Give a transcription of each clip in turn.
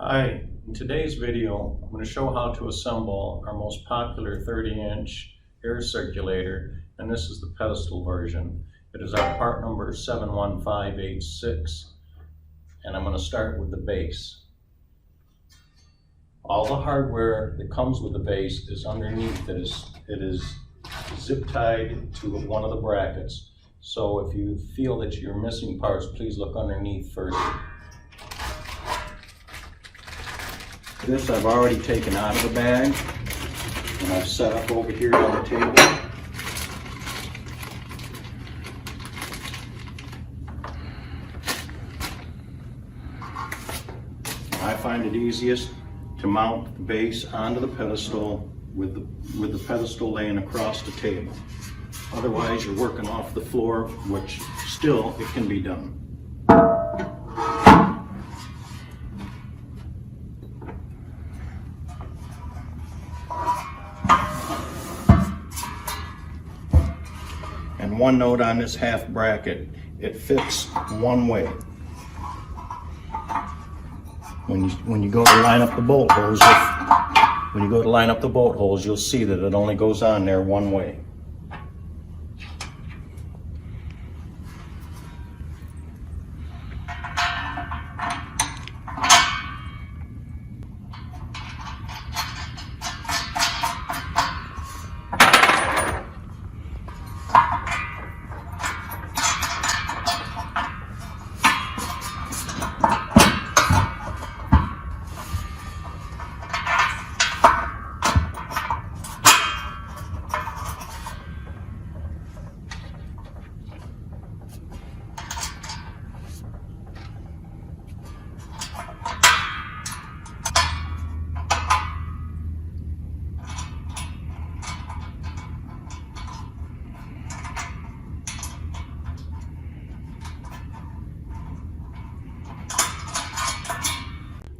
Hi, in today's video I'm going to show how to assemble our most popular 30-inch air circulator, and this is the pedestal version. It is our part number 71586, and I'm going to start with the base. All the hardware that comes with the base is underneath. It is zip tied to one of the brackets. So if you feel that you're missing parts, please look underneath first. This I've already taken out of the bag, and I've set up over here on the table. I find it easiest to mount the base onto the pedestal with the pedestal laying across the table. Otherwise, you're working off the floor, which still it can be done. And one note on this half bracket, it fits one way. When you go to line up the bolt holes, you'll see that it only goes on there one way.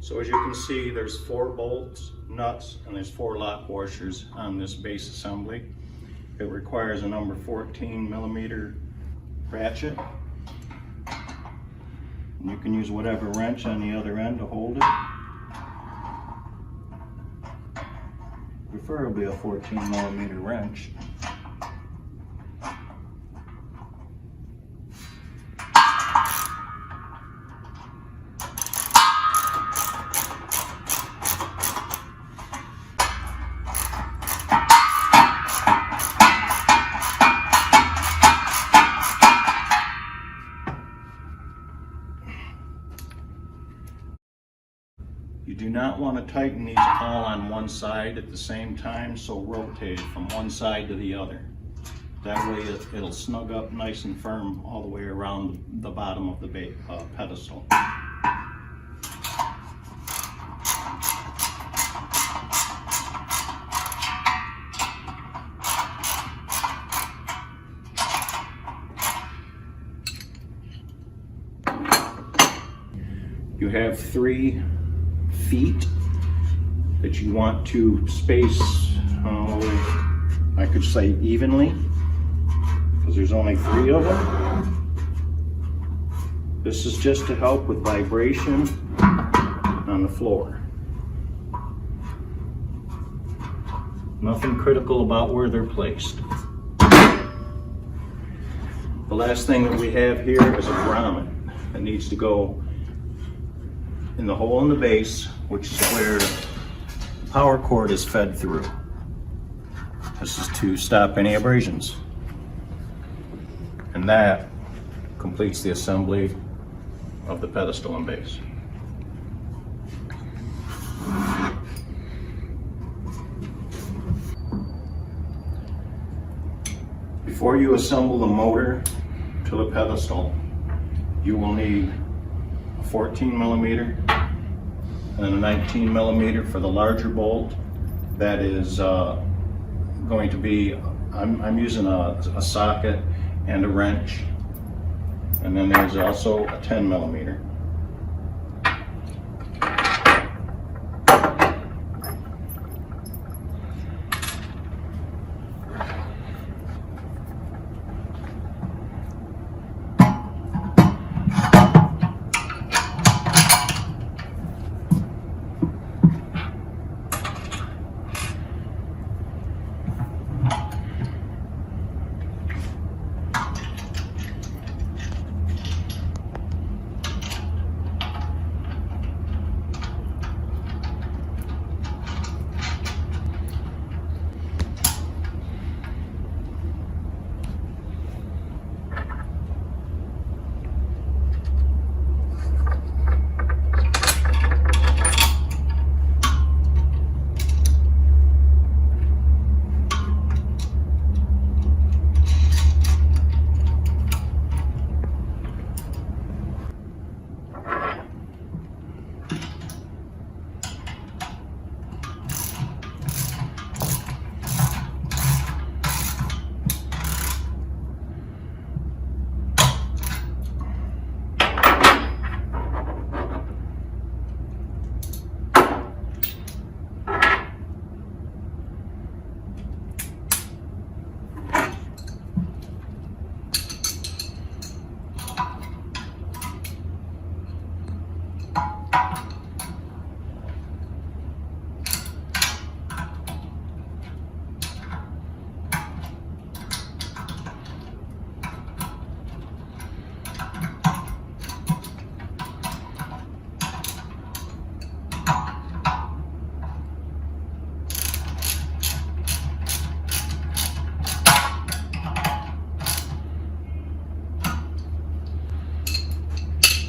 So as you can see, there's 4 bolts, nuts, and there's 4 lock washers on this base assembly. It requires a number 14mm ratchet. And you can use whatever wrench on the other end to hold it. Preferably a 14mm wrench. You do not want to tighten these all on one side at the same time, so rotate it from one side to the other. That way it'll snug up nice and firm all the way around the bottom of the pedestal. You have 3 feet that you want to space, I could say evenly, because there's only 3 of them. This is just to help with vibration on the floor. Nothing critical about where they're placed. The last thing that we have here is a grommet that needs to go in the hole in the base, which is where the power cord is fed through. This is to stop any abrasions. And that completes the assembly of the pedestal and base. Before you assemble the motor to the pedestal, you will need a 14mm and a 19mm for the larger bolt. That is going to be, I'm using a socket and a wrench, and then there's also a 10mm.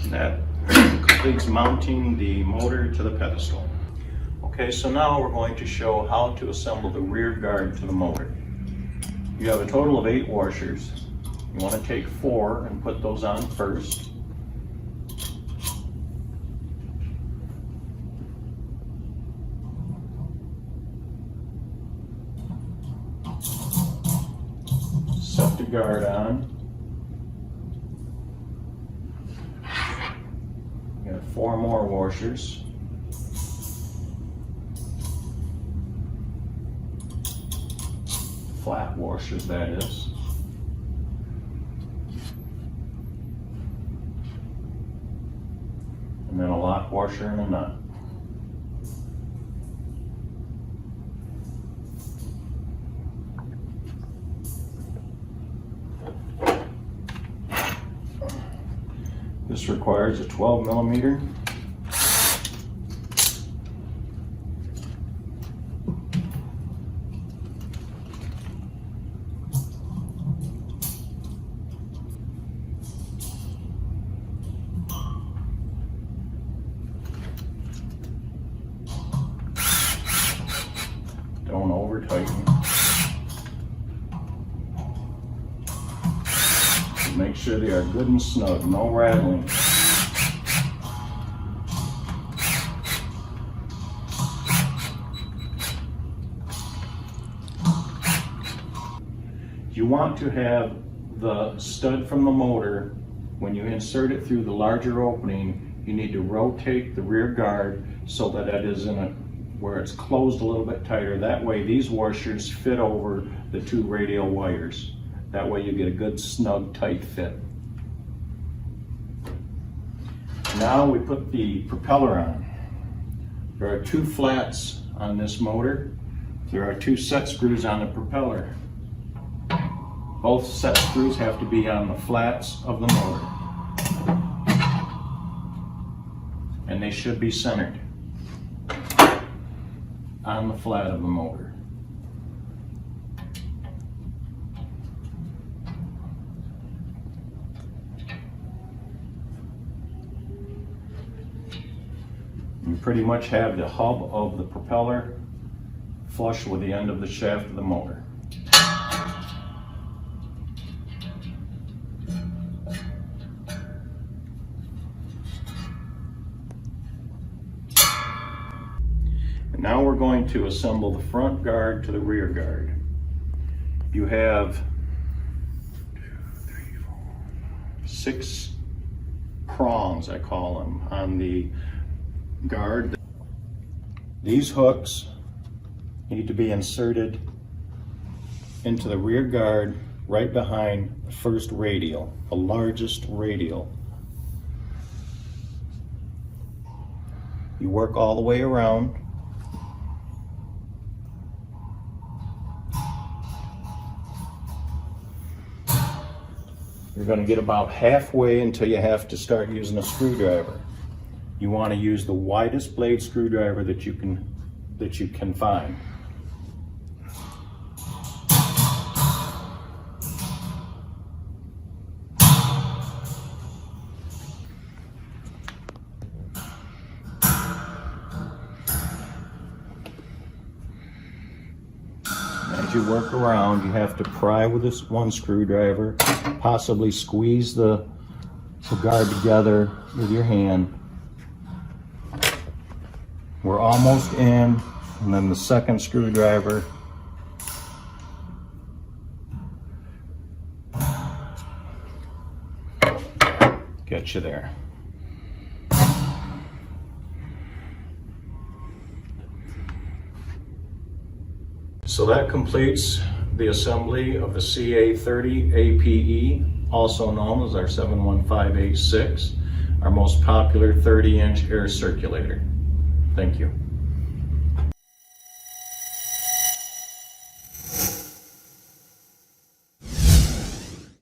That completes mounting the motor to the pedestal. Okay, so now we're going to show how to assemble the rear guard to the motor. You have a total of 8 washers. You want to take 4 and put those on first. Set the guard on. You got 4 more washers. Flat washers, that is. And then a lock washer and a nut. This requires a 12 millimeter. Don't over tighten. Make sure they are good and snug, no rattling. You want to have the stud from the motor, when you insert it through the larger opening, you need to rotate the rear guard so that it is in a where it's closed a little bit tighter. That way these washers fit over the 2 radial wires. That way you get a good snug tight fit. Now we put the propeller on. There are 2 flats on this motor. There are 2 set screws on the propeller. Both set screws have to be on the flats of the motor. And they should be centered on the flat of the motor. You pretty much have the hub of the propeller flush with the end of the shaft of the motor. And now we're going to assemble the front guard to the rear guard. You have 6 prongs, I call them, on the guard. These hooks need to be inserted into the rear guard right behind the first radial, the largest radial. You work all the way around. You're going to get about halfway until you have to start using a screwdriver. You want to use the widest blade screwdriver that you can find. As you work around, you have to pry with this one screwdriver, possibly squeeze the guard together with your hand. We're almost in, and then the second screwdriver. Get you there. So that completes the assembly of the CA30APE, also known as our 71586, our most popular 30-inch air circulator. Thank you.